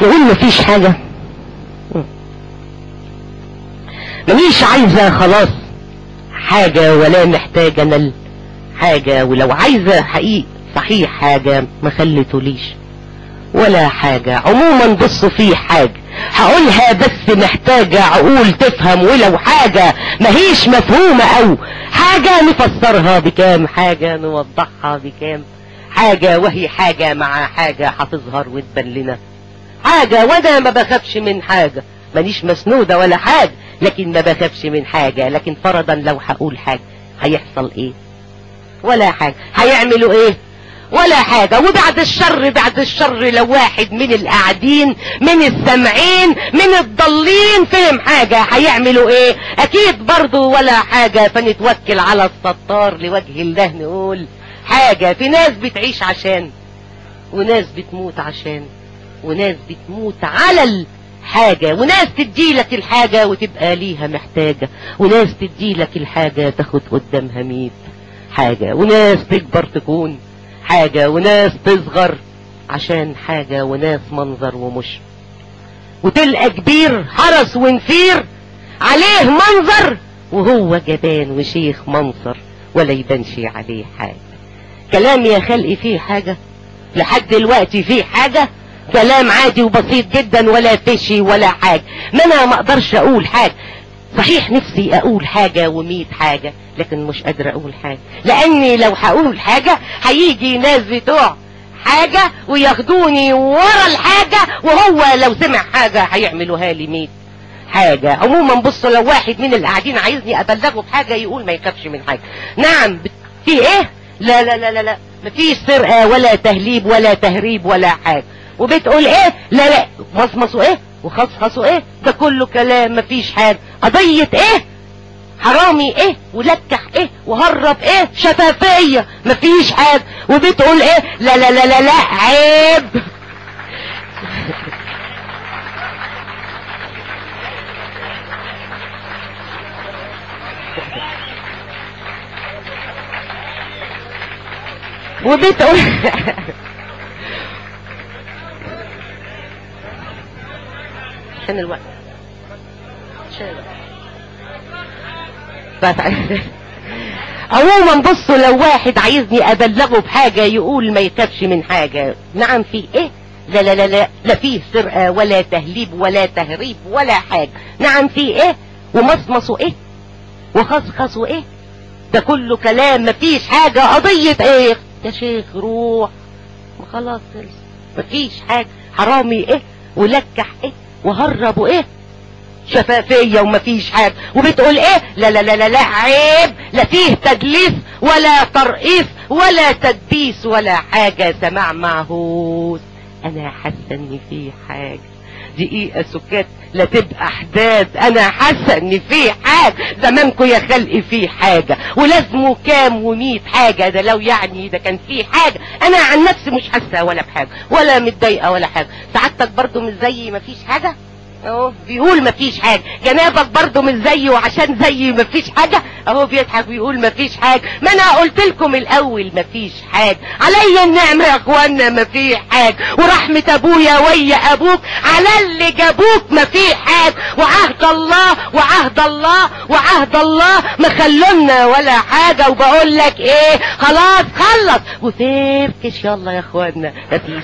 نقول مفيش حاجة، مانيش عايزة خلاص حاجة ولا محتاجة انا حاجة، ولو عايزة حقيقي صحيح حاجة ما خليتوليش ولا حاجة. عموما بصوا في حاجة هقولها بس محتاجة عقول تفهم، ولو حاجة ماهيش مفهومة او حاجة نفسرها بكام حاجة نوضحها بكام حاجة، وهي حاجة مع حاجة هتظهر وتبان لنا حاجة. وانا ما بخافش من حاجة، مانيش مسنودة ولا حاجة، لكن ما بخافش من حاجة. لكن فرضا لو هقول حاجة هيحصل ايه؟ ولا حاجة. هيعملوا ايه؟ ولا حاجة. وبعد الشر بعد الشر لو واحد من القاعدين من السامعين من الضالين فهم حاجة هيعملوا ايه؟ اكيد برضو ولا حاجة. فنتوكل على الستار لوجه الله نقول حاجة. في ناس بتعيش عشان، وناس بتموت عشان، وناس بتموت على الحاجة، وناس تديلك الحاجة وتبقى ليها محتاجة، وناس تديلك الحاجة تاخد قدامها 100 حاجة، وناس تكبر تكون حاجة، وناس تصغر عشان حاجة، وناس منظر ومش، وتلقى كبير حرس ونفير عليه منظر وهو جبان وشيخ منصر ولا يبانش عليه حاجة. كلام يا خلقي فيه حاجة لحد دلوقتي؟ فيه حاجة؟ كلام عادي وبسيط جدا ولا فشي ولا حاجة. ما انا ما اقدرش اقول حاجة. صحيح نفسي اقول حاجة و100 حاجة، لكن مش قادر اقول حاجة، لاني لو هقول حاجة هيجي ناس بتوع حاجة وياخدوني ورا الحاجة، وهو لو سمع حاجة هيعملوها لي 100 حاجة. عموما بصوا لو واحد من القاعدين عايزني ابلغه بحاجة يقول ما يخافش من حاجة. نعم في ايه؟ لا لا لا لا لا، مفيش سرقة ولا تهليب ولا تهريب ولا حاجة. وبتقول ايه؟ لا لا، مصمصوا ايه وخصخصوا ايه؟ ده كله كلام مفيش حاجة. قضية ايه؟ حرامي ايه ولكح ايه وهرب ايه؟ شفافية مفيش حاجة. وبتقول ايه؟ لا لا لا لا لا عيب. وبتقول عشان الوقت عموما بصوا لو واحد عايزني ابلغه بحاجة يقول ما يخافش من حاجة. نعم في ايه؟ لا لا لا لا لا فيه سرقة ولا تهليب ولا تهريب ولا حاجة. نعم في ايه؟ ومصمصوا ايه وخصخصوا ايه؟ ده كله كلام مفيش حاجة. قضية ايه يا شيخ؟ روح خلاص مفيش حاجة. حرامي ايه ولكح ايه وهربوا ايه؟ شفافية ومفيش حاجة. وبتقول ايه؟ لا لا لا لا لا عيب. لا فيه تدليس ولا ترقيص ولا تدبيس ولا حاجة. سماع معهوس. انا حاسة ان فيه حاجة. دقيقة سكات لا تبقى حداد. انا حاسة ان فيه حاجة. زمانكو يا خلقي فيه حاجة ولازمه كام و100 حاجة. ده لو يعني ده كان فيه حاجة. انا عن نفسي مش حاسة ولا بحاجة ولا متضايقة ولا حاجة. سعادتك برضو مش زي مفيش حاجة اهو بيقول مفيش حاجة. جنابك برضو مش زيه وعشان زي مفيش حاجة اهو بيضحك ويقول مفيش حاجة. ما انا قلت لكم الاول مفيش حاجة. عليا النعمة يا اخوانا مفيش حاجة. ورحمة ابويا ويا ابوك على اللي جابوك مفيش حاجة. وعهد الله وعهد الله وعهد الله ما خلونا ولا حاجة. وبقول لك ايه؟ خلاص خلص وفركش يلا يا اخوانا مفيش